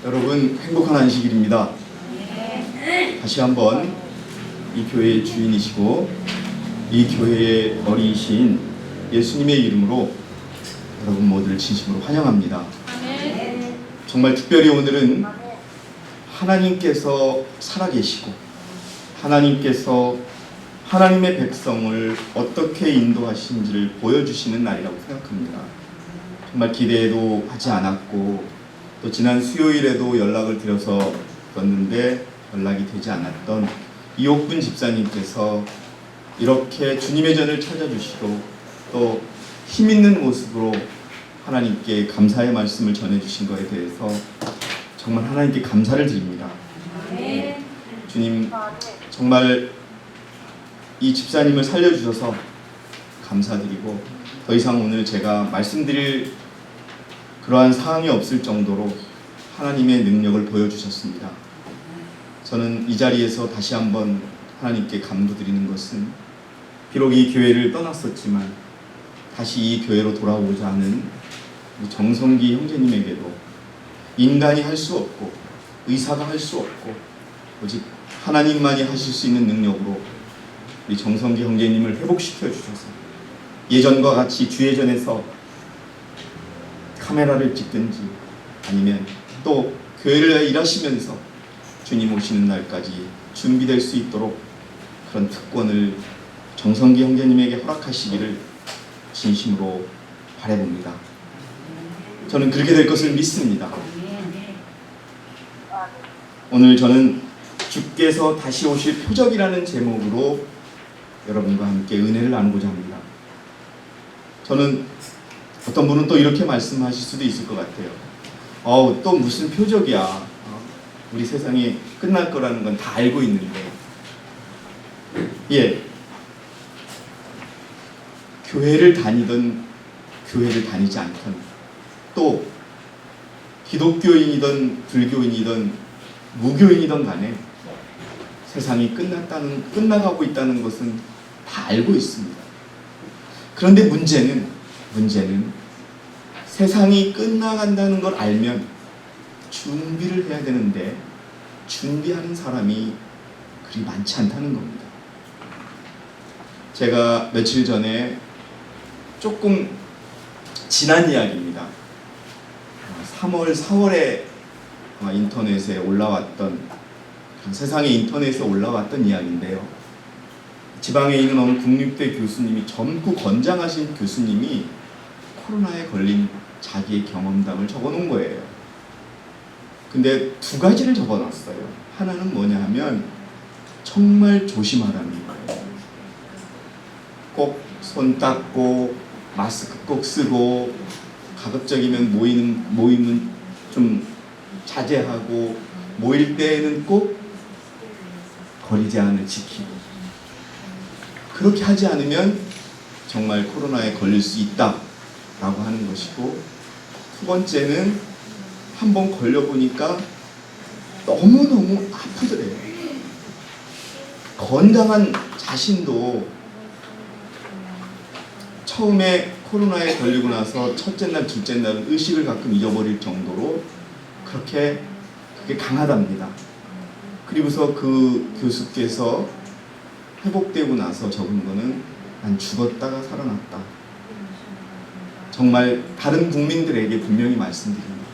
여러분 행복한 안식일입니다. 다시 한번 이 교회의 주인이시고 이 교회의 머리이신 예수님의 이름으로 여러분 모두를 진심으로 환영합니다. 정말 특별히 오늘은 하나님께서 살아계시고 하나님께서 하나님의 백성을 어떻게 인도하신지를 보여주시는 날이라고 생각합니다. 정말 기대도 하지 않았고 또 지난 수요일에도 연락을 드려서 떴는데 연락이 되지 않았던 이옥분 집사님께서 이렇게 주님의 전을 찾아주시고 또 힘있는 모습으로 하나님께 감사의 말씀을 전해주신 것에 대해서 정말 하나님께 감사를 드립니다. 주님 정말 이 집사님을 살려주셔서 감사드리고 더 이상 오늘 제가 말씀드릴 그러한 사항이 없을 정도로 하나님의 능력을 보여주셨습니다. 저는 이 자리에서 다시 한번 하나님께 감사드리는 것은 비록 이 교회를 떠났었지만 다시 이 교회로 돌아오고자 하는 정성기 형제님에게도 인간이 할 수 없고 의사가 할 수 없고 오직 하나님만이 하실 수 있는 능력으로 우리 정성기 형제님을 회복시켜 주셔서 예전과 같이 주예전에서 카메라를 찍든지 아니면 또 교회를 일하시면서 주님 오시는 날까지 준비될 수 있도록 그런 특권을 정성기 형제님에게 허락하시기를 진심으로 바라봅니다. 저는 그렇게 될 것을 믿습니다. 오늘 저는 주께서 다시 오실 표적이라는 제목으로 여러분과 함께 은혜를 나누고자 합니다. 저는 어떤 분은 또 이렇게 말씀하실 수도 있을 것 같아요. 또 무슨 표적이야. 우리 세상이 끝날 거라는 건 다 알고 있는데. 예. 교회를 다니든 교회를 다니지 않든 또 기독교인이든 불교인이든 무교인이든 간에 세상이 끝나가고 있다는 것은 다 알고 있습니다. 그런데 문제는 세상이 끝나간다는 걸 알면 준비를 해야 되는데 준비하는 사람이 그리 많지 않다는 겁니다. 제가 며칠 전에 조금 지난 이야기입니다. 3월, 4월에 인터넷에 올라왔던 세상의 인터넷에 올라왔던 이야기인데요. 지방에 있는 어느 국립대 교수님이 젊고 건장하신 교수님이 코로나에 걸린 자기의 경험담을 적어놓은 거예요. 근데 두 가지를 적어놨어요. 하나는 뭐냐 하면 정말 조심하라는 거예요. 꼭 손 닦고 마스크 꼭 쓰고 가급적이면 모임은 좀 자제하고 모일 때에는 꼭 거리 제한을 지키고 그렇게 하지 않으면 정말 코로나에 걸릴 수 있다라고 하는 것이고, 두 번째는 한번 걸려보니까 너무너무 아프더래요. 건강한 자신도 처음에 코로나에 걸리고 나서 첫째 날, 둘째 날은 의식을 가끔 잊어버릴 정도로 그게 강하답니다. 그리고서 그 교수께서 회복되고 나서 적은 거는 난 죽었다가 살아났다. 정말 다른 국민들에게 분명히 말씀드립니다.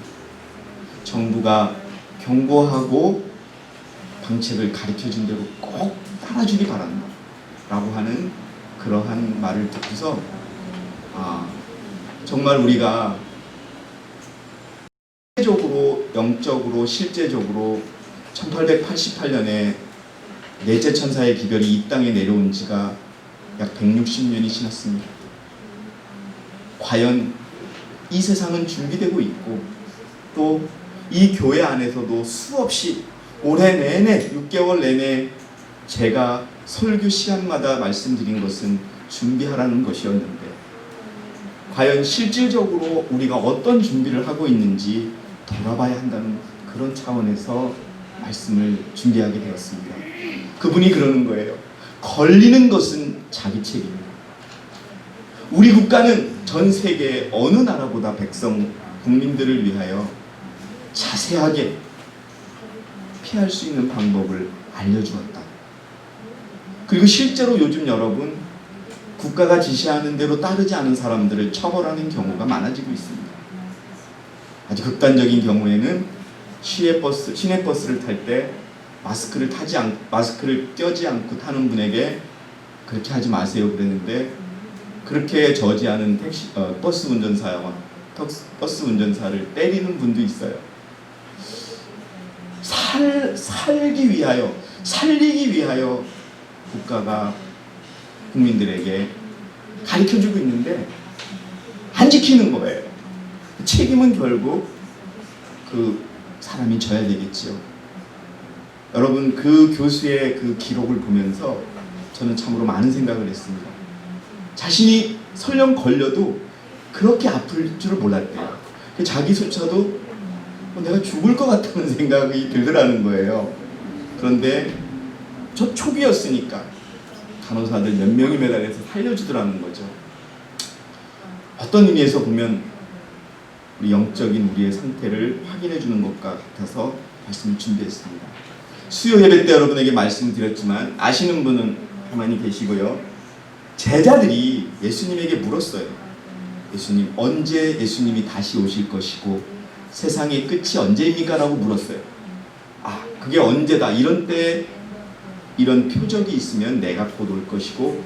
정부가 경고하고 방책을 가르쳐준 대로 꼭 따라주기 바란다 라고 하는 그러한 말을 듣고서 정말 우리가 영적으로 실제적으로 1888년에 넷째 천사의 기별이 이 땅에 내려온 지가 약 160년이 지났습니다. 과연 이 세상은 준비되고 있고 또 이 교회 안에서도 수없이 올해 내내 6개월 내내 제가 설교 시간마다 말씀드린 것은 준비하라는 것이었는데 과연 실질적으로 우리가 어떤 준비를 하고 있는지 돌아봐야 한다는 그런 차원에서 말씀을 준비하게 되었습니다. 그분이 그러는 거예요. 걸리는 것은 자기 책임이다. 우리 국가는 전 세계 어느 나라보다 국민들을 위하여 자세하게 피할 수 있는 방법을 알려주었다. 그리고 실제로 요즘 여러분, 국가가 지시하는 대로 따르지 않은 사람들을 처벌하는 경우가 많아지고 있습니다. 아주 극단적인 경우에는 시내버스를 탈 때 마스크를 껴지 않고 타는 분에게 그렇게 하지 마세요 그랬는데, 그렇게 저지하는 버스 운전사를 때리는 분도 있어요. 살기 위하여 국가가 국민들에게 가르쳐주고 있는데 안 지키는 거예요. 책임은 결국 그 사람이 져야 되겠지요. 여러분, 그 교수의 그 기록을 보면서 저는 참으로 많은 생각을 했습니다. 자신이 설령 걸려도 그렇게 아플 줄을 몰랐대요. 자기조차도 내가 죽을 것 같다는 생각이 들더라는 거예요. 그런데 저 초기였으니까 간호사들 몇 명이 매달려서 살려주더라는 거죠. 어떤 의미에서 보면 우리 영적인 우리의 상태를 확인해 주는 것과 같아서 말씀을 준비했습니다. 수요 예배 때 여러분에게 말씀을 드렸지만 아시는 분은 가만히 계시고요. 제자들이 예수님에게 물었어요. 예수님, 언제 예수님이 다시 오실 것이고 세상의 끝이 언제입니까? 라고 물었어요. 그게 언제다. 이런 때 이런 표적이 있으면 내가 곧 올 것이고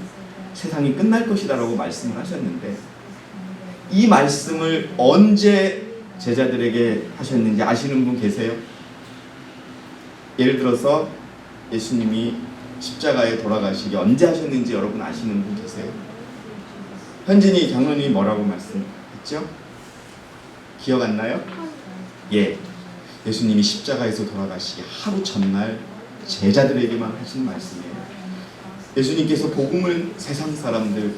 세상이 끝날 것이다 라고 말씀을 하셨는데, 이 말씀을 언제 제자들에게 하셨는지 아시는 분 계세요? 예를 들어서 예수님이 십자가에 돌아가시기 언제 하셨는지 여러분 아시는 분 계세요? 현진이 장로님이 뭐라고 말씀했죠? 기억 안 나요? 예, 예수님이 십자가에서 돌아가시기 하루 전날 제자들에게만 하신 말씀이에요. 예수님께서 복음을 세상 사람들,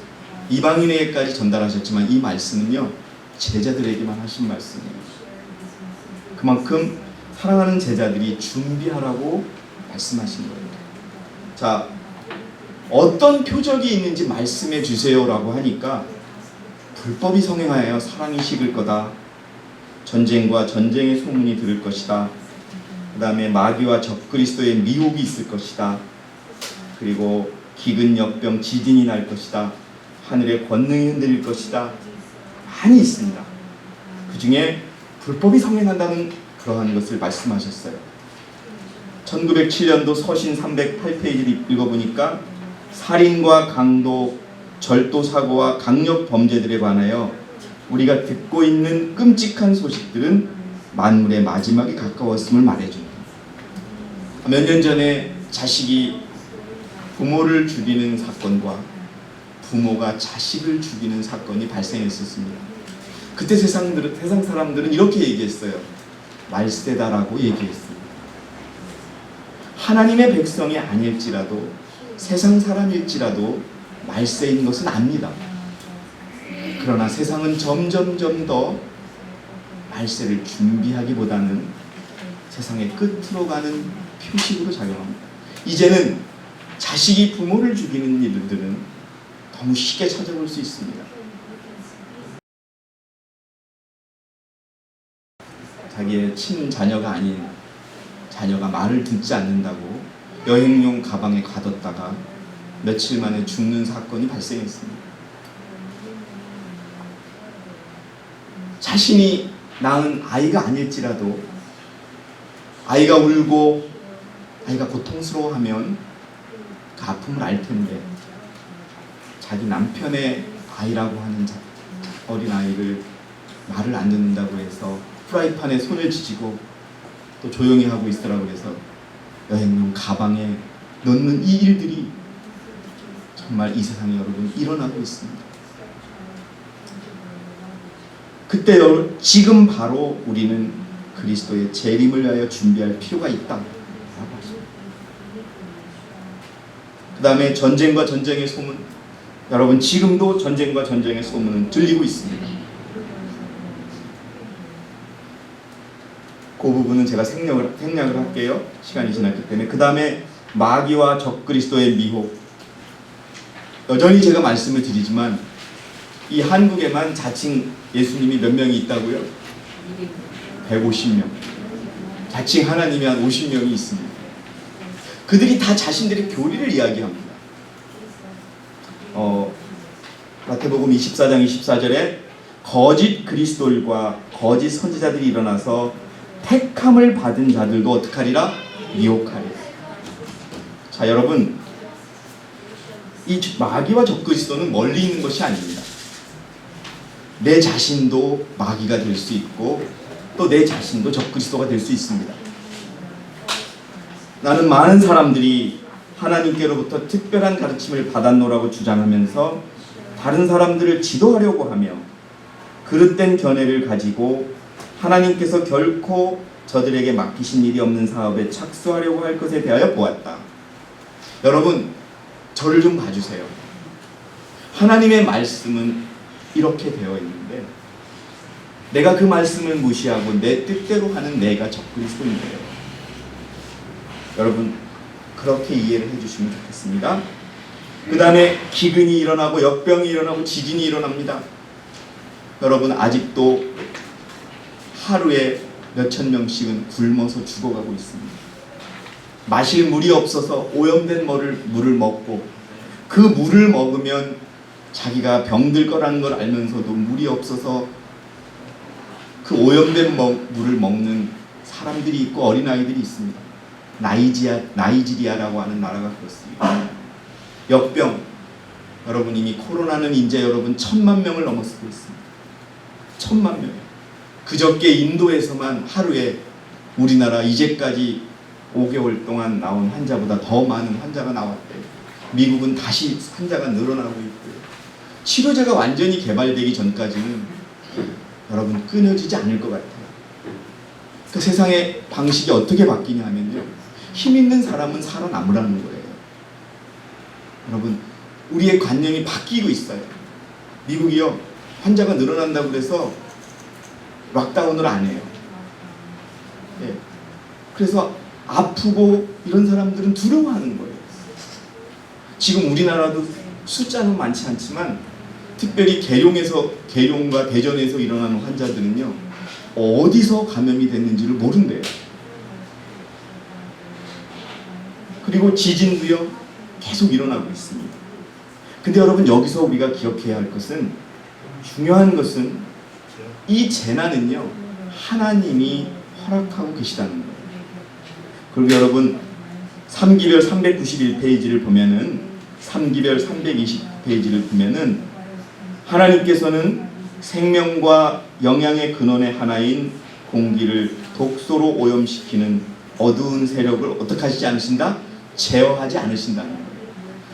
이방인에게까지 전달하셨지만 이 말씀은요, 제자들에게만 하신 말씀이에요. 그만큼 사랑하는 제자들이 준비하라고 말씀하신 거예요. 자, 어떤 표적이 있는지 말씀해 주세요라고 하니까 불법이 성행하여 사랑이 식을 거다. 전쟁과 전쟁의 소문이 들을 것이다. 그 다음에 마귀와 적그리스도의 미혹이 있을 것이다. 그리고 기근, 역병, 지진이 날 것이다. 하늘의 권능이 흔들릴 것이다. 많이 있습니다. 그 중에 불법이 성행한다는 그러한 것을 말씀하셨어요. 1907년도 서신 308페이지를 읽어보니까 살인과 강도, 절도 사고와 강력 범죄들에 관하여 우리가 듣고 있는 끔찍한 소식들은 만물의 마지막이 가까웠음을 말해줍니다. 몇 년 전에 자식이 부모를 죽이는 사건과 부모가 자식을 죽이는 사건이 발생했었습니다. 그때 세상 사람들은 이렇게 얘기했어요. 말세다라고 얘기했습니다. 하나님의 백성이 아닐지라도 세상 사람일지라도 말세인 것은 압니다. 그러나 세상은 점점점 더 말세를 준비하기보다는 세상의 끝으로 가는 표식으로 작용합니다. 이제는 자식이 부모를 죽이는 일들은 너무 쉽게 찾아볼 수 있습니다. 자기의 친자녀가 아닌 자녀가 말을 듣지 않는다고 여행용 가방에 가뒀다가 며칠 만에 죽는 사건이 발생했습니다. 자신이 낳은 아이가 아닐지라도 아이가 울고 아이가 고통스러워하면 그 아픔을 알 텐데 자기 남편의 아이라고 하는 어린아이를 말을 안 듣는다고 해서 프라이팬에 손을 지지고 또 조용히 하고 있으라고 해서 여행용 가방에 넣는 이 일들이 정말 이 세상에 여러분 일어나고 있습니다. 그때 지금 바로 우리는 그리스도의 재림을 위하여 준비할 필요가 있다라고 하십니다. 그 다음에 전쟁과 전쟁의 소문, 여러분 지금도 전쟁과 전쟁의 소문은 들리고 있습니다. 그 부분은 제가 생략을 할게요. 시간이 지났기 때문에. 그 다음에 마귀와 적그리스도의 미혹, 여전히 제가 말씀을 드리지만 이 한국에만 자칭 예수님이 몇 명이 있다고요? 150명. 자칭 하나님이 한 50명이 있습니다. 그들이 다 자신들의 교리를 이야기합니다. 마태복음 24장 24절에 거짓 그리스도일과 거짓 선지자들이 일어나서 택함을 받은 자들도 어떻게 하리라? 미혹하리라. 자, 여러분, 이 마귀와 적그리스도는 멀리 있는 것이 아닙니다. 내 자신도 마귀가 될 수 있고 또 내 자신도 적그리스도가 될 수 있습니다. 나는 많은 사람들이 하나님께로부터 특별한 가르침을 받았노라고 주장하면서 다른 사람들을 지도하려고 하며 그릇된 견해를 가지고 하나님께서 결코 저들에게 맡기신 일이 없는 사업에 착수하려고 할 것에 대하여 보았다. 여러분, 저를 좀 봐주세요. 하나님의 말씀은 이렇게 되어 있는데 내가 그 말씀을 무시하고 내 뜻대로 하는 내가 적그리스도인데요. 여러분, 그렇게 이해를 해주시면 좋겠습니다. 그 다음에 기근이 일어나고 역병이 일어나고 지진이 일어납니다. 여러분, 아직도 하루에 몇천 명씩은 굶어서 죽어가고 있습니다. 마실 물이 없어서 오염된 물을 먹고 그 물을 먹으면 자기가 병들 거라는 걸 알면서도 물이 없어서 그 오염된 물을 먹는 사람들이 있고 어린아이들이 있습니다. 나이지리아라고 하는 나라가 그렇습니다. 역병, 여러분 이미 코로나는 이제 여러분 1000만 명을 넘어서고 있습니다. 1000만 명. 그저께 인도에서만 하루에 우리나라 이제까지 5개월 동안 나온 환자보다 더 많은 환자가 나왔대요. 미국은 다시 환자가 늘어나고 있고요. 치료제가 완전히 개발되기 전까지는 여러분 끊어지지 않을 것 같아요. 그 세상의 방식이 어떻게 바뀌냐 하면요, 힘 있는 사람은 살아남으라는 거예요. 여러분, 우리의 관념이 바뀌고 있어요. 미국이요, 환자가 늘어난다고 그래서 락다운을 안 해요. 네. 그래서 아프고 이런 사람들은 두려워하는 거예요. 지금 우리나라도 숫자는 많지 않지만 특별히 계룡과 대전에서 일어나는 환자들은요, 어디서 감염이 됐는지를 모른대요. 그리고 지진도요, 계속 일어나고 있습니다. 근데 여러분, 여기서 우리가 기억해야 할 것은, 중요한 것은 이 재난은요, 하나님이 허락하고 계시다는 거예요. 그리고 여러분, 3기별 391페이지를 보면은, 3기별 320페이지를 보면은 하나님께서는 생명과 영양의 근원의 하나인 공기를 독소로 오염시키는 어두운 세력을 어떻게 하시지 않으신다? 제어하지 않으신다는 거예요.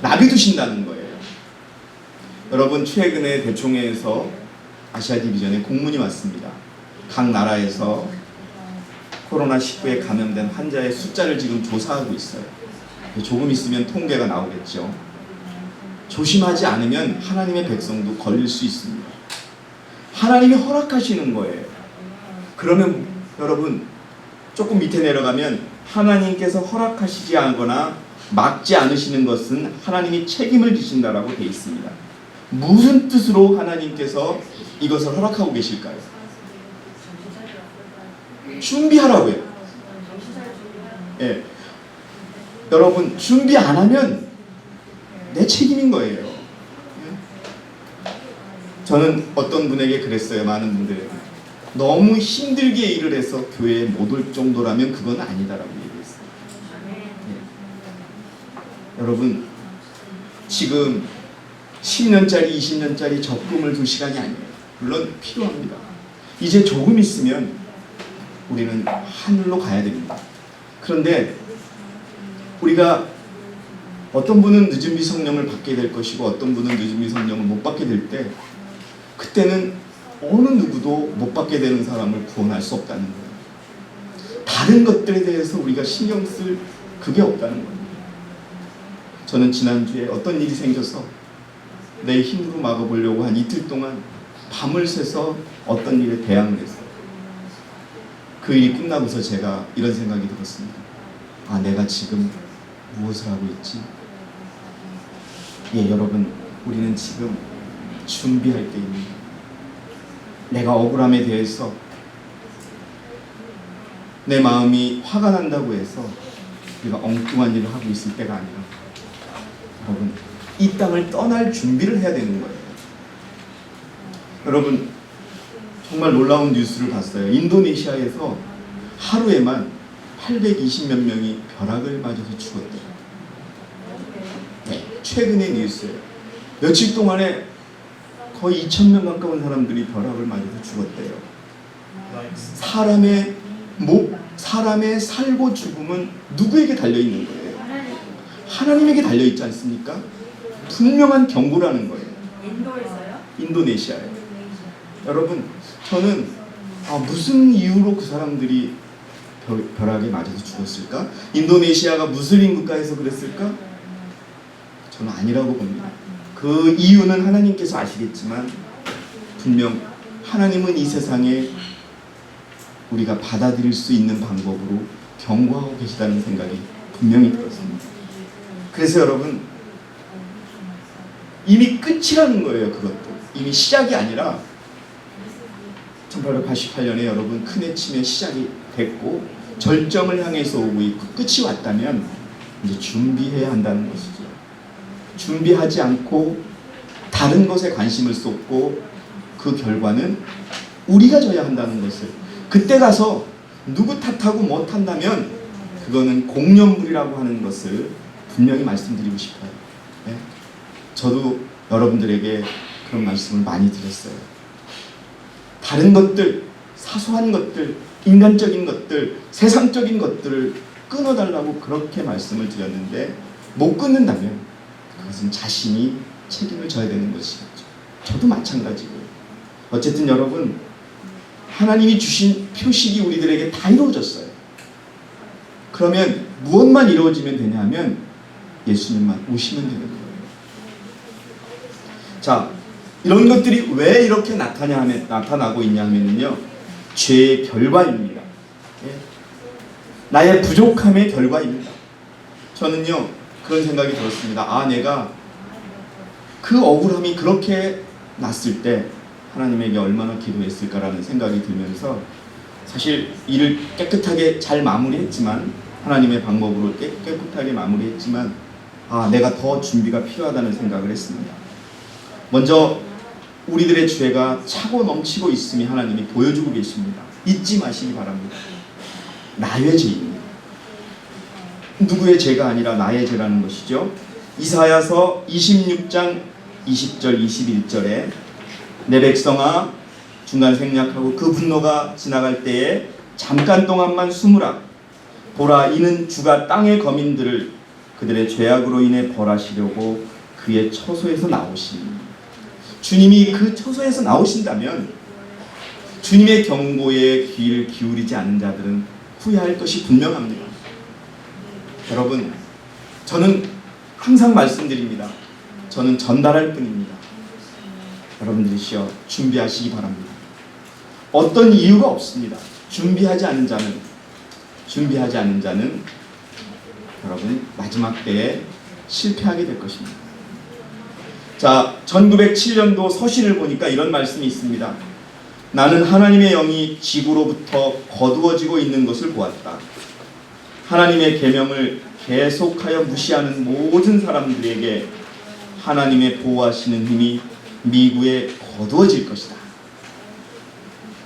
놔두신다는 거예요. 여러분, 최근에 대총회에서 아시아 디비전에 공문이 왔습니다. 각 나라에서 코로나19에 감염된 환자의 숫자를 지금 조사하고 있어요. 조금 있으면 통계가 나오겠죠. 조심하지 않으면 하나님의 백성도 걸릴 수 있습니다. 하나님이 허락하시는 거예요. 그러면 여러분, 조금 밑에 내려가면 하나님께서 허락하시지 않거나 막지 않으시는 것은 하나님이 책임을 지신다라고 되어 있습니다. 무슨 뜻으로 하나님께서 이것을 허락하고 계실까요? 준비하라고요. 예. 여러분, 준비 안 하면 내 책임인 거예요. 저는 어떤 분에게 그랬어요. 많은 분들에게. 너무 힘들게 일을 해서 교회에 못 올 정도라면 그건 아니다라고 얘기했어요. 여러분, 지금 10년짜리 20년짜리 적금을 둘 시간이 아니에요. 물론 필요합니다. 이제 조금 있으면 우리는 하늘로 가야 됩니다. 그런데 우리가 어떤 분은 늦은 비성령을 받게 될 것이고 어떤 분은 늦은 비성령을 못 받게 될 때, 그때는 어느 누구도 못 받게 되는 사람을 구원할 수 없다는 거예요. 다른 것들에 대해서 우리가 신경 쓸 그게 없다는 거예요. 저는 지난주에 어떤 일이 생겨서 내 힘으로 막아보려고 한 이틀 동안 밤을 새서 어떤 일에 대항을 했어요. 그 일이 끝나고서 제가 이런 생각이 들었습니다. 아, 내가 지금 무엇을 하고 있지? 예, 여러분, 우리는 지금 준비할 때입니다. 내가 억울함에 대해서 내 마음이 화가 난다고 해서 우리가 엉뚱한 일을 하고 있을 때가 아니라 여러분 이 땅을 떠날 준비를 해야 되는 거예요. 여러분 정말 놀라운 뉴스를 봤어요. 인도네시아에서 하루에만 820몇 명이 벼락을 맞아서 죽었대요. 네, 최근의 뉴스예요. 며칠 동안에 거의 2,000명 가까운 사람들이 벼락을 맞아서 죽었대요. 사람의 살고 죽음은 누구에게 달려있는 거예요? 하나님에게 달려있지 않습니까? 분명한 경고라는 거예요. 인도에서요? 인도네시아에. 여러분 저는 무슨 이유로 그 사람들이 벼락에 맞아서 죽었을까? 인도네시아가 무슬림 국가에서 그랬을까? 저는 아니라고 봅니다. 그 이유는 하나님께서 아시겠지만 분명 하나님은 이 세상에 우리가 받아들일 수 있는 방법으로 경고하고 계시다는 생각이 분명히 들었습니다. 그래서 여러분 이미 끝이라는 거예요. 그것도 이미 시작이 아니라 1888년에 여러분 큰 해침의 시작이 됐고 절정을 향해서 오고 있고 끝이 왔다면 이제 준비해야 한다는 것이죠. 준비하지 않고 다른 것에 관심을 쏟고 그 결과는 우리가 져야 한다는 것을 그때 가서 누구 탓하고 뭐 탓한다면 그거는 공연불이라고 하는 것을 분명히 말씀드리고 싶어요. 네? 저도 여러분들에게 그런 말씀을 많이 드렸어요. 다른 것들, 사소한 것들, 인간적인 것들, 세상적인 것들을 끊어달라고 그렇게 말씀을 드렸는데 못 끊는다면 그것은 자신이 책임을 져야 되는 것이죠. 저도 마찬가지고요. 어쨌든 여러분 하나님이 주신 표식이 우리들에게 다 이루어졌어요. 그러면 무엇만 이루어지면 되냐면 예수님만 오시면 되는 거예요. 자, 이런 것들이 왜 이렇게 나타나고 있냐면요, 죄의 결과입니다. 예? 나의 부족함의 결과입니다. 저는요 그런 생각이 들었습니다. 내가 그 억울함이 그렇게 났을 때 하나님에게 얼마나 기도했을까라는 생각이 들면서 사실 일을 깨끗하게 잘 마무리했지만 하나님의 방법으로 깨끗하게 마무리했지만 내가 더 준비가 필요하다는 생각을 했습니다. 먼저 우리들의 죄가 차고 넘치고 있음이 하나님이 보여주고 계십니다. 잊지 마시기 바랍니다. 나의 죄입니다. 누구의 죄가 아니라 나의 죄라는 것이죠. 이사야서 26장 20절 21절에 내 백성아 중간 생략하고 그 분노가 지나갈 때에 잠깐 동안만 숨으라. 보라 이는 주가 땅의 거민들을 그들의 죄악으로 인해 벌하시려고 그의 처소에서 나오시니. 주님이 그 처소에서 나오신다면 주님의 경고에 귀를 기울이지 않는 자들은 후회할 것이 분명합니다. 여러분 저는 항상 말씀드립니다. 저는 전달할 뿐입니다. 여러분들이시여 준비하시기 바랍니다. 어떤 이유가 없습니다. 준비하지 않는 자는 여러분 마지막 때에 실패하게 될 것입니다. 자, 1907년도 서신을 보니까 이런 말씀이 있습니다. 나는 하나님의 영이 지구로부터 거두어지고 있는 것을 보았다. 하나님의 계명을 계속하여 무시하는 모든 사람들에게 하나님의 보호하시는 힘이 미국에 거두어질 것이다.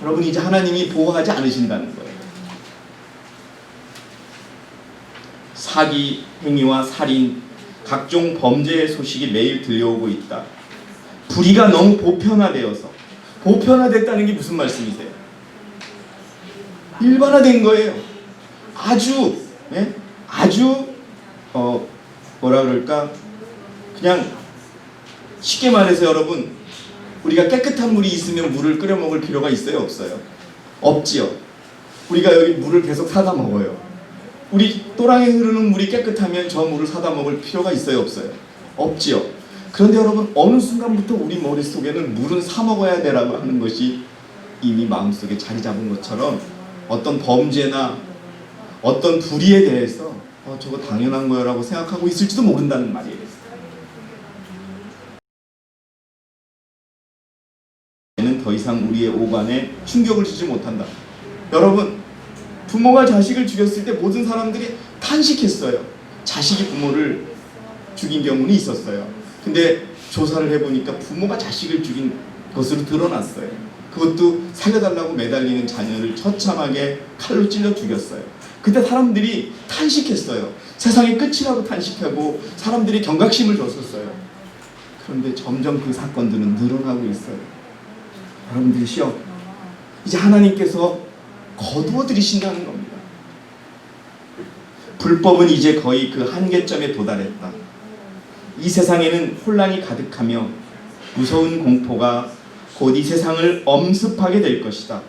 여러분 이제 하나님이 보호하지 않으신다는 거예요. 사기 행위와 살인, 각종 범죄의 소식이 매일 들려오고 있다. 불의가 너무 보편화됐다는 게 무슨 말씀이세요? 일반화된 거예요. 아주 뭐라 그럴까? 그냥 쉽게 말해서 여러분 우리가 깨끗한 물이 있으면 물을 끓여 먹을 필요가 있어요? 없어요? 없지요. 우리가 여기 물을 계속 사다 먹어요. 우리 또랑에 흐르는 물이 깨끗하면 저 물을 사다 먹을 필요가 있어요? 없어요? 없지요. 그런데 여러분 어느 순간부터 우리 머릿속에는 물은 사 먹어야 되라고 하는 것이 이미 마음속에 자리 잡은 것처럼 어떤 범죄나 어떤 불의에 대해서 저거 당연한 거라고 생각하고 있을지도 모른다는 말이에요. 더 이상 우리의 오간에 충격을 주지 못한다. 여러분 부모가 자식을 죽였을 때 모든 사람들이 탄식했어요. 자식이 부모를 죽인 경우는 있었어요. 근데 조사를 해보니까 부모가 자식을 죽인 것으로 드러났어요. 그것도 살려달라고 매달리는 자녀를 처참하게 칼로 찔러 죽였어요. 그때 사람들이 탄식했어요. 세상의 끝이라고 탄식하고 사람들이 경각심을 줬었어요. 그런데 점점 그 사건들은 늘어나고 있어요. 여러분들이시여, 이제 하나님께서 거두어들이신다는 겁니다. 불법은 이제 거의 그 한계점에 도달했다. 이 세상에는 혼란이 가득하며 무서운 공포가 곧 이 세상을 엄습하게 될 것이다.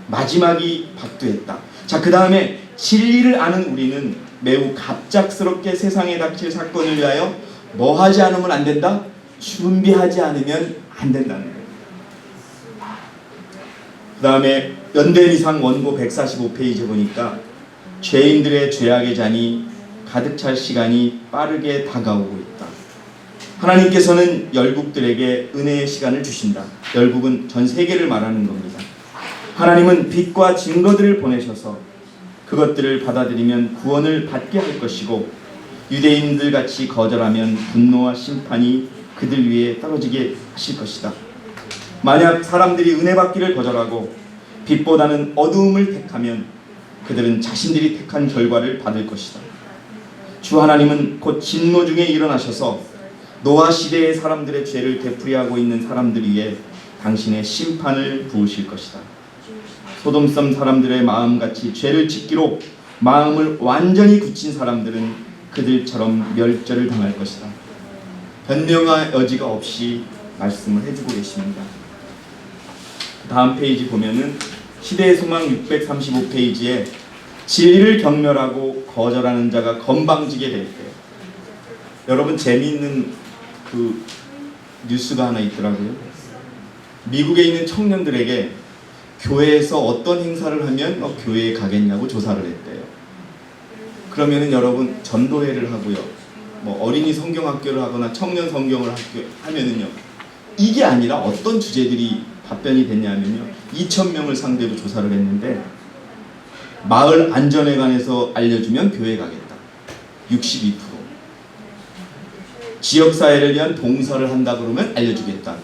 마지막이 박두했다. 자, 그 다음에 진리를 아는 우리는 매우 갑작스럽게 세상에 닥칠 사건을 위하여 뭐 하지 않으면 안 된다? 준비하지 않으면 안 된다는 거예요. 그 다음에 연대리상 원고 145페이지 보니까 죄인들의 죄악의 잔이 가득 찰 시간이 빠르게 다가오고 있다. 하나님께서는 열국들에게 은혜의 시간을 주신다. 열국은 전 세계를 말하는 겁니다. 하나님은 빛과 증거들을 보내셔서 그것들을 받아들이면 구원을 받게 할 것이고, 유대인들 같이 거절하면 분노와 심판이 그들 위에 떨어지게 하실 것이다. 만약 사람들이 은혜 받기를 거절하고 빛보다는 어두움을 택하면 그들은 자신들이 택한 결과를 받을 것이다. 주 하나님은 곧 진노 중에 일어나셔서 노아 시대의 사람들의 죄를 되풀이하고 있는 사람들 위에 당신의 심판을 부으실 것이다. 소돔섬 사람들의 마음같이 죄를 짓기로 마음을 완전히 굳힌 사람들은 그들처럼 멸절을 당할 것이다. 변명할 여지가 없이 말씀을 해주고 계십니다. 다음 페이지 보면은 시대의 소망 635페이지에 진리를 경멸하고 거절하는 자가 건방지게 될 때, 여러분 재미있는 그 뉴스가 하나 있더라고요. 미국에 있는 청년들에게 교회에서 어떤 행사를 하면 교회에 가겠냐고 조사를 했대요. 그러면은 여러분 전도회를 하고요, 뭐 어린이 성경학교를 하거나 청년 성경을 하면은요, 이게 아니라 어떤 주제들이 답변이 됐냐면요, 2,000명을 상대로 조사를 했는데 마을 안전에 관해서 알려주면 교회 가겠다, 62%. 지역사회를 위한 봉사를 한다 그러면 알려주겠다.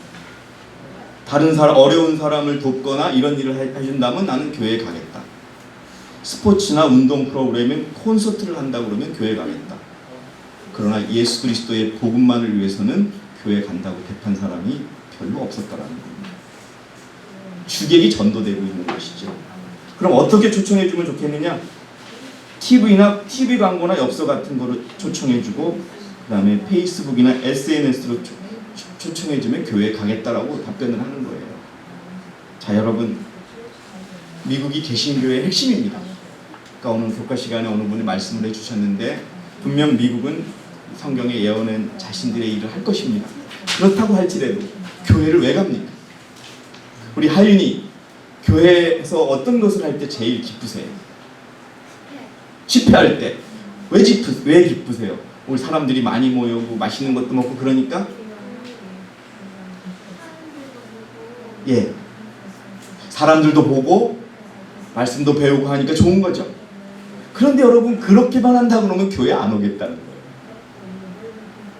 다른 사람, 어려운 사람을 돕거나 이런 일을 해준다면 나는 교회에 가겠다. 스포츠나 운동 프로그램은 콘서트를 한다 그러면 교회 가겠다. 그러나 예수 그리스도의 복음만을 위해서는 교회 간다고 대판 사람이 별로 없었다라는 겁니다. 주객이 전도되고 있는 것이죠. 그럼 어떻게 초청해주면 좋겠느냐? TV나 TV 광고나 엽서 같은 거를 초청해주고, 그 다음에 페이스북이나 SNS로 초청해주면 교회에 가겠다라고 답변을 하는 거예요. 자, 여러분, 미국이 개신교의 핵심입니다. 그러니까 오늘 교과 시간에 어느 분이 말씀을 해주셨는데, 분명 미국은 성경에 예언한 자신들의 일을 할 것입니다. 그렇다고 할지라도 교회를 왜 갑니까? 우리 하윤이 교회에서 어떤 것을 할 때 제일 기쁘세요? 집회할 때 왜 기쁘세요? 우리 사람들이 많이 모이고 맛있는 것도 먹고 그러니까? 예, 사람들도 보고 말씀도 배우고 하니까 좋은 거죠. 그런데 여러분, 그렇게만 한다 그러면 교회 안 오겠다는 거예요.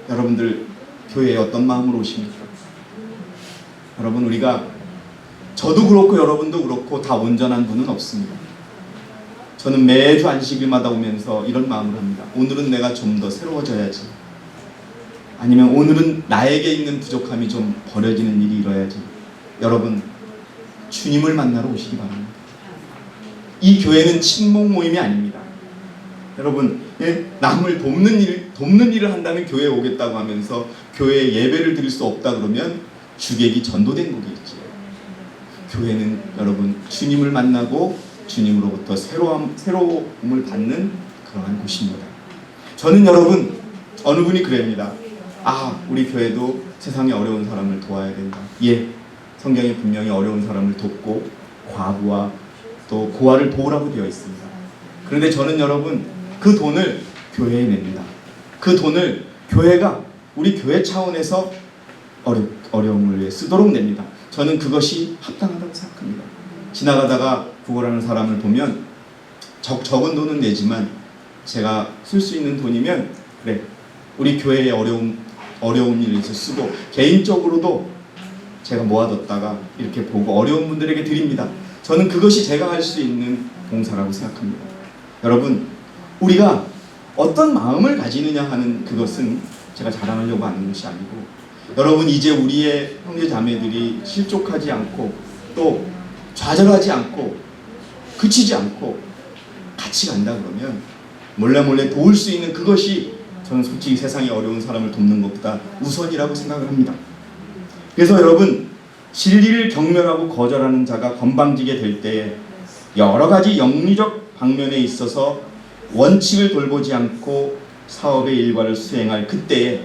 여러분들 교회에 어떤 마음으로 오십니까? 여러분, 우리가, 저도 그렇고 여러분도 그렇고 다 온전한 분은 없습니다. 저는 매주 안식일마다 오면서 이런 마음을 합니다. 오늘은 내가 좀 더 새로워져야지. 아니면 오늘은 나에게 있는 부족함이 좀 버려지는 일이 일어야지. 여러분, 주님을 만나러 오시기 바랍니다. 이 교회는 친목 모임이 아닙니다. 여러분, 남을 돕는 일을 한다면 교회에 오겠다고 하면서 교회에 예배를 드릴 수 없다 그러면 주객이 전도된 거겠죠. 교회는 여러분, 주님을 만나고 주님으로부터 새로움을 받는 그러한 곳입니다. 저는 여러분, 어느 분이 그럽니다. 우리 교회도 세상에 어려운 사람을 도와야 된다. 예, 성경에 분명히 어려운 사람을 돕고 과부와 또 고아를 도우라고 되어 있습니다. 그런데 저는 여러분, 그 돈을 교회에 냅니다. 그 돈을 교회가 우리 교회 차원에서 어려움을 위해 쓰도록 냅니다. 저는 그것이 합당하다고 생각합니다. 지나가다가 구걸하는 사람을 보면 적은 돈은 내지만 제가 쓸 수 있는 돈이면 그래 우리 교회의 어려운 일에서 쓰고 개인적으로도 제가 모아뒀다가 이렇게 보고 어려운 분들에게 드립니다. 저는 그것이 제가 할 수 있는 봉사라고 생각합니다. 여러분, 우리가 어떤 마음을 가지느냐 하는 그것은 제가 자랑하려고 하는 것이 아니고, 여러분 이제 우리의 형제 자매들이 실족하지 않고 또 좌절하지 않고 그치지 않고 같이 간다 그러면 몰래 도울 수 있는 그것이 저는 솔직히 세상에 어려운 사람을 돕는 것보다 우선이라고 생각을 합니다. 그래서 여러분, 진리를 경멸하고 거절하는 자가 건방지게 될 때에 여러 가지 영리적 방면에 있어서 원칙을 돌보지 않고 사업의 일과를 수행할 그때에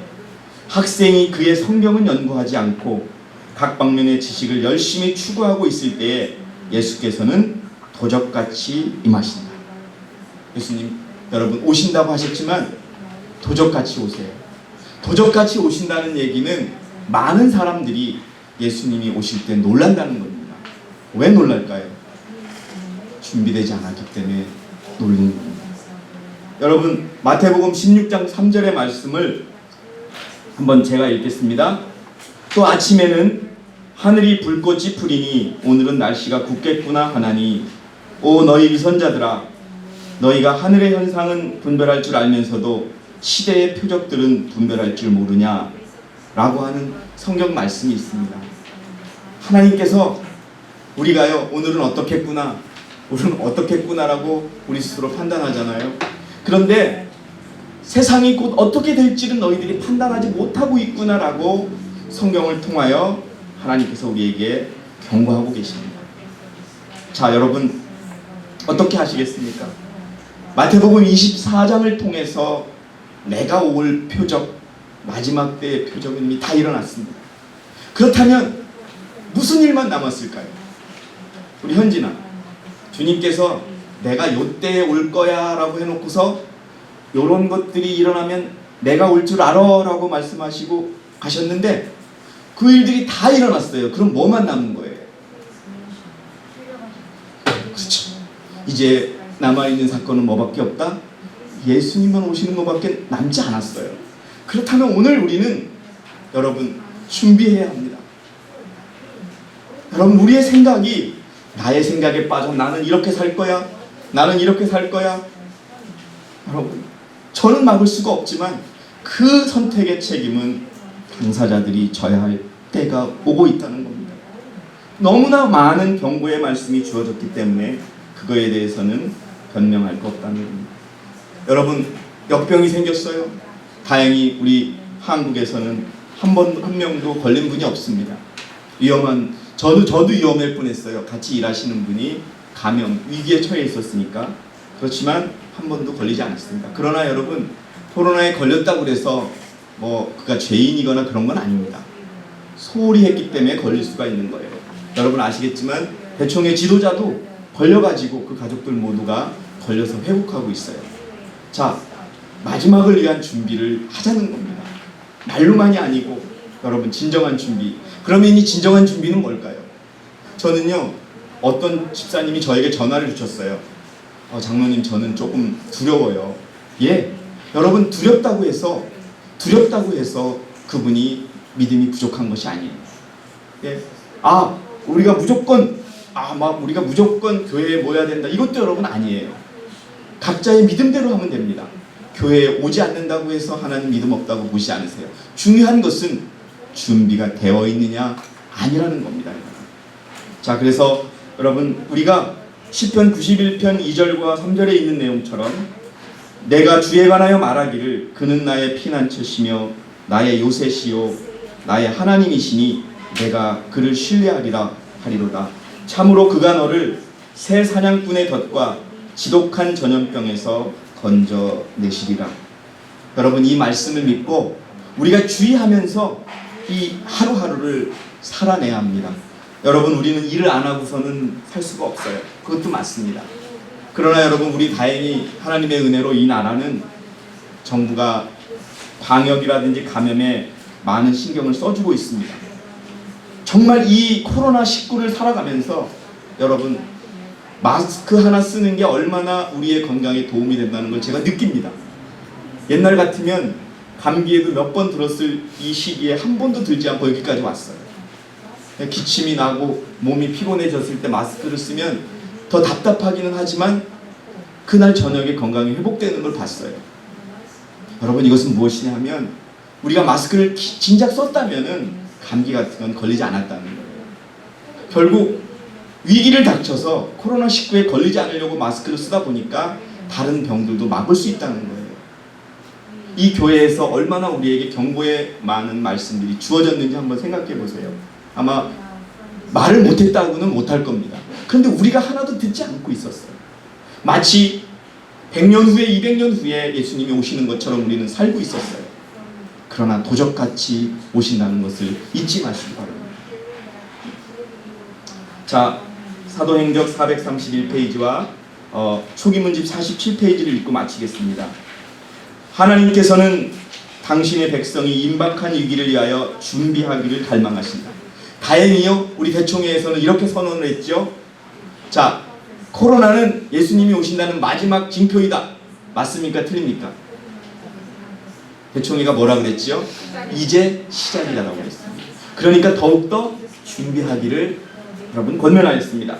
학생이 그의 성경은 연구하지 않고 각 방면의 지식을 열심히 추구하고 있을 때에 예수께서는 도적같이 임하신다. 예수님, 여러분 오신다고 하셨지만 도적같이 오세요. 도적같이 오신다는 얘기는 많은 사람들이 예수님이 오실 때 놀란다는 겁니다. 왜 놀랄까요? 준비되지 않았기 때문에 놀리는 겁니다. 여러분, 마태복음 16장 3절의 말씀을 한번 제가 읽겠습니다. 또 아침에는 하늘이 불꽃이 풀이니 오늘은 날씨가 굳겠구나 하나니, 오 너희 위선자들아, 너희가 하늘의 현상은 분별할 줄 알면서도 시대의 표적들은 분별할 줄 모르냐 라고 하는 성경 말씀이 있습니다. 하나님께서 우리가요 오늘은 어떻겠구나, 오늘은 어떻겠구나라고 우리 스스로 판단하잖아요. 그런데 세상이 곧 어떻게 될지는 너희들이 판단하지 못하고 있구나라고 성경을 통하여 하나님께서 우리에게 경고하고 계십니다. 자, 여러분 어떻게 하시겠습니까? 마태복음 24장을 통해서 내가 올 표적, 마지막 때의 표적은 이미 다 일어났습니다. 그렇다면 무슨 일만 남았을까요? 우리 현진아, 주님께서 내가 요때에 올 거야 라고 해놓고서 요런 것들이 일어나면 내가 올 줄 알아 라고 말씀하시고 가셨는데 그 일들이 다 일어났어요. 그럼 뭐만 남은 거예요? 그렇죠. 이제 남아있는 사건은 뭐밖에 없다? 예수님만 오시는 것밖에 남지 않았어요. 그렇다면 오늘 우리는 여러분 준비해야 합니다. 여러분, 우리의 생각이 나의 생각에 빠져 나는 이렇게 살 거야, 나는 이렇게 살 거야. 여러분, 저는 막을 수가 없지만 그 선택의 책임은 당사자들이 져야 할 때가 오고 있다는 겁니다. 너무나 많은 경고의 말씀이 주어졌기 때문에 그거에 대해서는 변명할 거 없다는 겁니다. 여러분, 역병이 생겼어요. 다행히 우리 한국에서는 한 명도 걸린 분이 없습니다. 저도 위험할 뻔했어요. 같이 일하시는 분이 감염 위기에 처해 있었으니까. 그렇지만 한 번도 걸리지 않았습니다. 그러나 여러분, 코로나에 걸렸다고 해서 그가 죄인이거나 그런 건 아닙니다. 소홀히 했기 때문에 걸릴 수가 있는 거예요. 여러분 아시겠지만 대총회 지도자도 걸려가지고 그 가족들 모두가 걸려서 회복하고 있어요. 자, 마지막을 위한 준비를 하자는 겁니다. 말로만이 아니고 여러분 진정한 준비. 그러면 이 진정한 준비는 뭘까요? 저는요, 어떤 집사님이 저에게 전화를 주셨어요. 장로님, 저는 조금 두려워요. 예, 여러분 두렵다고 해서 그분이 믿음이 부족한 것이 아니에요. 예, 우리가 무조건 교회에 모여야 된다, 이것도 여러분 아니에요. 각자의 믿음대로 하면 됩니다. 교회에 오지 않는다고 해서 하나님 믿음 없다고 보시지 않으세요. 중요한 것은 준비가 되어 있느냐 아니라는 겁니다. 자, 그래서 여러분, 우리가 시편 91편 2절과 3절에 있는 내용처럼 내가 주에 관하여 말하기를 그는 나의 피난처시며 나의 요새시요 나의 하나님이시니 내가 그를 신뢰하리라 하리로다. 참으로 그가 너를 새 사냥꾼의 덫과 지독한 전염병에서 건져내시리라. 여러분, 이 말씀을 믿고 우리가 주의하면서 이 하루하루를 살아내야 합니다. 여러분, 우리는 일을 안 하고서는 살 수가 없어요. 그것도 맞습니다. 그러나 여러분, 우리 다행히 하나님의 은혜로 이 나라는 정부가 방역이라든지 감염에 많은 신경을 써주고 있습니다. 정말 이 코로나19를 살아가면서 여러분, 마스크 하나 쓰는 게 얼마나 우리의 건강에 도움이 된다는 걸 제가 느낍니다. 옛날 같으면 감기에도 몇 번 들었을 이 시기에 한 번도 들지 않고 여기까지 왔어요. 기침이 나고 몸이 피곤해졌을 때 마스크를 쓰면 더 답답하기는 하지만 그날 저녁에 건강이 회복되는 걸 봤어요. 여러분, 이것은 무엇이냐 하면 우리가 마스크를 진작 썼다면은 감기 같은 건 걸리지 않았다는 거예요. 결국 위기를 닥쳐서 코로나19에 걸리지 않으려고 마스크를 쓰다 보니까 다른 병들도 막을 수 있다는 거예요. 이 교회에서 얼마나 우리에게 경고의 많은 말씀들이 주어졌는지 한번 생각해 보세요. 아마 말을 못했다고는 못할 겁니다. 그런데 우리가 하나도 듣지 않고 있었어요. 마치 100년 후에 200년 후에 예수님이 오시는 것처럼 우리는 살고 있었어요. 그러나 도적같이 오신다는 것을 잊지 마시기 바랍니다. 자, 사도행적 431페이지와 초기문집 47페이지를 읽고 마치겠습니다. 하나님께서는 당신의 백성이 임박한 위기를 위하여 준비하기를 갈망하신다. 다행히요, 우리 대총회에서는 이렇게 선언을 했죠. 자, 코로나는 예수님이 오신다는 마지막 징표이다. 맞습니까? 틀립니까? 대총회가 뭐라 그랬죠? 이제 시작이라고 그랬습니다. 그러니까 더욱더 준비하기를 여러분 권면하였습니다.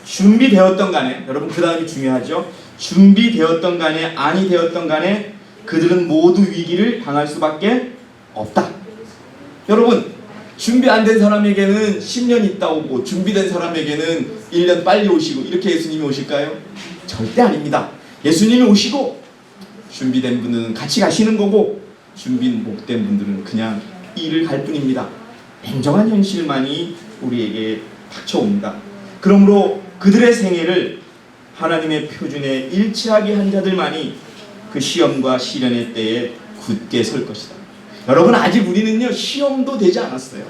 준비되었던 간에, 여러분 그 다음이 중요하죠. 준비되었던 간에 아니 되었던 간에 그들은 모두 위기를 당할 수밖에 없다. 여러분, 준비 안 된 사람에게는 10년 있다 오고 준비된 사람에게는 1년 빨리 오시고 이렇게 예수님이 오실까요? 절대 아닙니다. 예수님이 오시고 준비된 분들은 같이 가시는 거고 준비 못된 분들은 그냥 일을 갈 뿐입니다. 냉정한 현실만이 우리에게 닥쳐옵니다. 그러므로 그들의 생애를 하나님의 표준에 일치하게 한 자들만이 그 시험과 시련의 때에 굳게 설 것이다. 여러분, 아직 우리는요 시험도 되지 않았어요.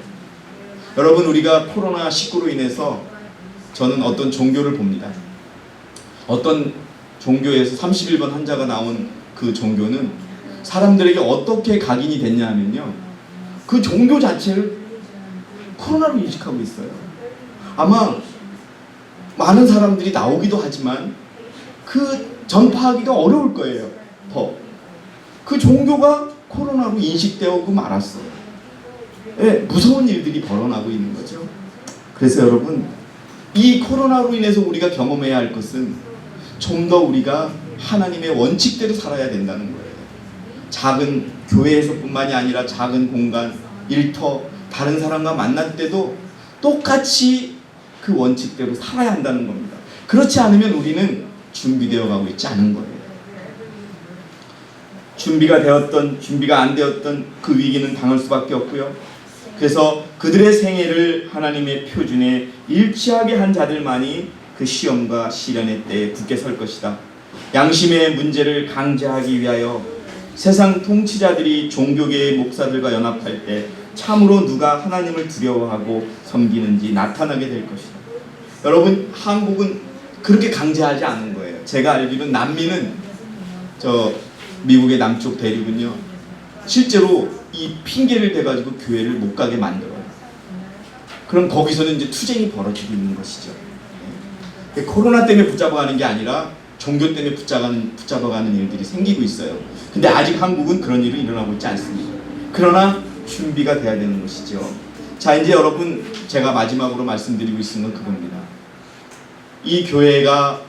여러분, 우리가 코로나19로 인해서 저는 어떤 종교를 봅니다. 어떤 종교에서 31번 환자가 나온 그 종교는 사람들에게 어떻게 각인이 됐냐 하면요, 그 종교 자체를 코로나로 인식하고 있어요. 아마 많은 사람들이 나오기도 하지만 그 전파하기가 어려울 거예요. 그 종교가 코로나로 인식되고 말았어요. 네, 무서운 일들이 벌어나고 있는 거죠. 그래서 여러분, 이 코로나로 인해서 우리가 경험해야 할 것은 좀 더 우리가 하나님의 원칙대로 살아야 된다는 거예요. 작은 교회에서뿐만이 아니라 작은 공간, 일터, 다른 사람과 만날 때도 똑같이 그 원칙대로 살아야 한다는 겁니다. 그렇지 않으면 우리는 준비되어 가고 있지 않은 거예요. 준비가 되었던 준비가 안 되었던 그 위기는 당할 수밖에 없고요. 그래서 그들의 생애를 하나님의 표준에 일치하게 한 자들만이 그 시험과 시련의 때에 굳게 설 것이다. 양심의 문제를 강제하기 위하여 세상 통치자들이 종교계의 목사들과 연합할 때 참으로 누가 하나님을 두려워하고 섬기는지 나타나게 될 것이다. 여러분, 한국은 그렇게 강제하지 않은 거예요. 제가 알기로는 남미는 미국의 남쪽 대륙은요, 실제로 이 핑계를 대가지고 교회를 못 가게 만들어요. 그럼 거기서는 이제 투쟁이 벌어지고 있는 것이죠. 코로나 때문에 붙잡아가는 게 아니라 종교 때문에 붙잡아가는 일들이 생기고 있어요. 근데 아직 한국은 그런 일은 일어나고 있지 않습니다. 그러나 준비가 돼야 되는 것이죠. 자, 이제 여러분, 제가 마지막으로 말씀드리고 있는 건 그겁니다. 이 교회가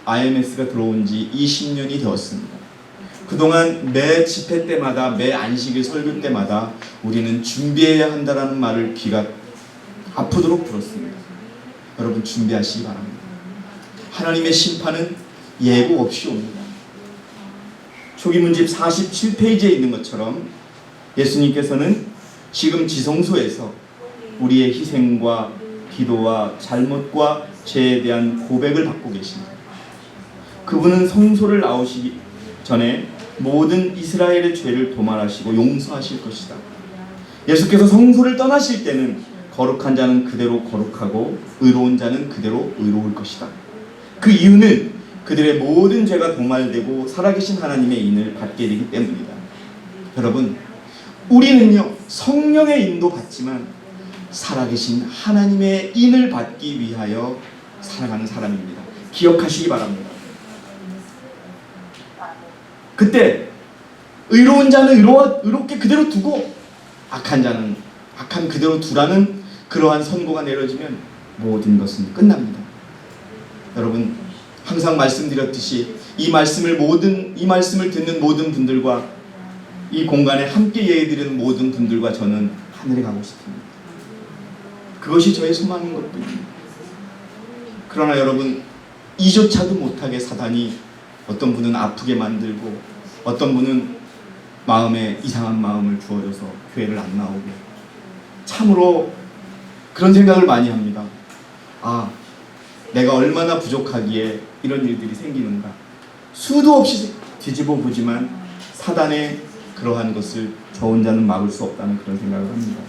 IMS가 들어온 지 20년이 되었습니다. 그동안 매 집회 때마다, 매 안식일 설교 때마다 우리는 준비해야 한다는 말을 귀가 아프도록 들었습니다. 여러분, 준비하시기 바랍니다. 하나님의 심판은 예고 없이 옵니다. 초기문집 47페이지에 있는 것처럼 예수님께서는 지금 지성소에서 우리의 희생과 기도와 잘못과 죄에 대한 고백을 받고 계십니다. 그분은 성소를 나오시기 전에 모든 이스라엘의 죄를 도말하시고 용서하실 것이다. 예수께서 성소를 떠나실 때는 거룩한 자는 그대로 거룩하고 의로운 자는 그대로 의로울 것이다. 그 이유는 그들의 모든 죄가 도말되고 살아계신 하나님의 인을 받게 되기 때문이다. 여러분, 우리는요 성령의 인도 받지만 살아계신 하나님의 인을 받기 위하여 살아가는 사람입니다. 기억하시기 바랍니다. 그때 의로운 자는 의롭게 그대로 두고 악한 자는 악한 그대로 두라는 그러한 선고가 내려지면 모든 것은 끝납니다. 여러분, 항상 말씀드렸듯이 이 말씀을 듣는 모든 분들과 이 공간에 함께 예배드리는 모든 분들과 저는 하늘에 가고 싶습니다. 그것이 저의 소망인 것뿐입니다. 그러나 여러분, 이조차도 못하게 사단이 어떤 분은 아프게 만들고 어떤 분은 마음에 이상한 마음을 주어줘서 교회를 안 나오게, 참으로 그런 생각을 많이 합니다. 아, 내가 얼마나 부족하기에 이런 일들이 생기는가. 수도 없이 뒤집어 보지만 사단의 그러한 것을 저 혼자는 막을 수 없다는 그런 생각을 합니다.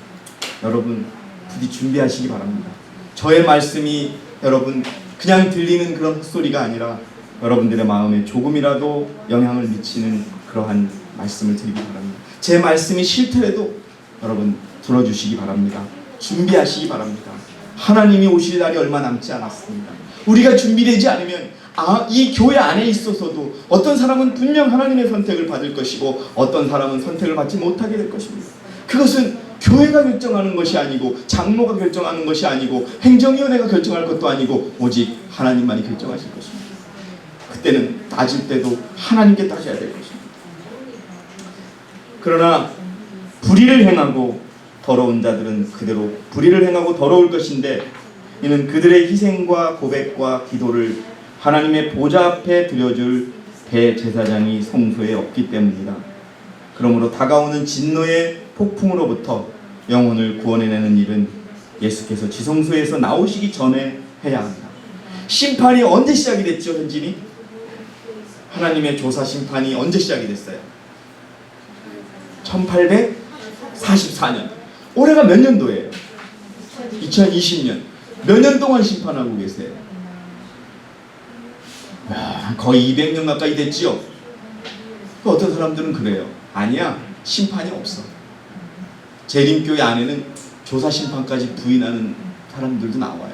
여러분, 부디 준비하시기 바랍니다. 저의 말씀이 여러분 그냥 들리는 그런 헛소리가 아니라 여러분들의 마음에 조금이라도 영향을 미치는 그러한 말씀을 드리기 바랍니다. 제 말씀이 싫더라도 여러분 들어주시기 바랍니다. 준비하시기 바랍니다. 하나님이 오실 날이 얼마 남지 않았습니다. 우리가 준비되지 않으면 이 교회 안에 있어서도 어떤 사람은 분명 하나님의 선택을 받을 것이고 어떤 사람은 선택을 받지 못하게 될 것입니다. 그것은 교회가 결정하는 것이 아니고 장로가 결정하는 것이 아니고 행정위원회가 결정할 것도 아니고 오직 하나님만이 결정하실 것입니다. 그때는 따질 때도 하나님께 따져야 될 것입니다. 그러나 불의를 행하고 더러운 자들은 그대로 불의를 행하고 더러울 것인데 이는 그들의 희생과 고백과 기도를 하나님의 보좌 앞에 드려줄 대제사장이 성소에 없기 때문이다. 그러므로 다가오는 진노의 폭풍으로부터 영혼을 구원해내는 일은 예수께서 지성소에서 나오시기 전에 해야 한다. 심판이 언제 시작이 됐죠, 현진이? 하나님의 조사 심판이 언제 시작이 됐어요? 1844년. 올해가 몇 년도예요? 2020년. 몇 년 동안 심판하고 계세요? 거의 200년 가까이 됐지요? 어떤 사람들은 그래요. 아니야, 심판이 없어. 재림교회 안에는 조사 심판까지 부인하는 사람들도 나와요.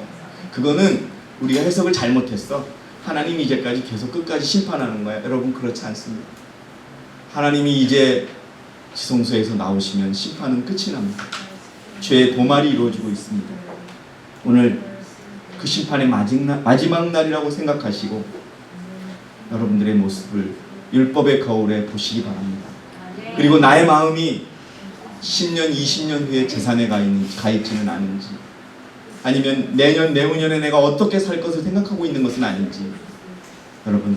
그거는 우리가 해석을 잘못했어. 하나님이 이제까지 계속 끝까지 심판하는 거야. 여러분, 그렇지 않습니다. 하나님이 이제 지성소에서 나오시면 심판은 끝이 납니다. 죄의 도말이 이루어지고 있습니다. 오늘 그 심판의 마지막 날이라고 생각하시고 여러분들의 모습을 율법의 거울에 보시기 바랍니다. 그리고 나의 마음이 10년, 20년 후에 재산에 가 있지는 않은지, 아니면 내년, 내후년에 내가 어떻게 살 것을 생각하고 있는 것은 아닌지, 여러분,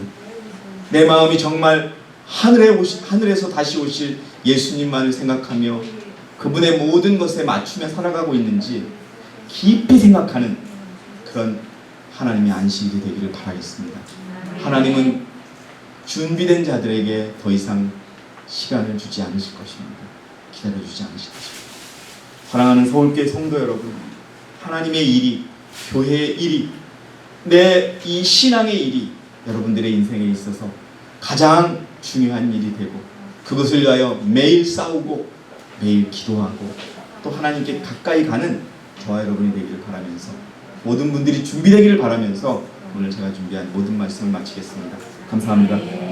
내 마음이 정말 하늘에서 다시 오실 예수님만을 생각하며 그분의 모든 것에 맞추며 살아가고 있는지 깊이 생각하는 그런 하나님의 안식일이 되기를 바라겠습니다. 하나님은 준비된 자들에게 더 이상 시간을 주지 않으실 것입니다. 기다려주지 않으실 것입니다. 사랑하는 서울교회 성도 여러분, 하나님의 일이, 교회의 일이, 내 이 신앙의 일이 여러분들의 인생에 있어서 가장 중요한 일이 되고 그것을 위하여 매일 싸우고 매일 기도하고 또 하나님께 가까이 가는 저와 여러분이 되기를 바라면서, 모든 분들이 준비되기를 바라면서 오늘 제가 준비한 모든 말씀을 마치겠습니다. 감사합니다.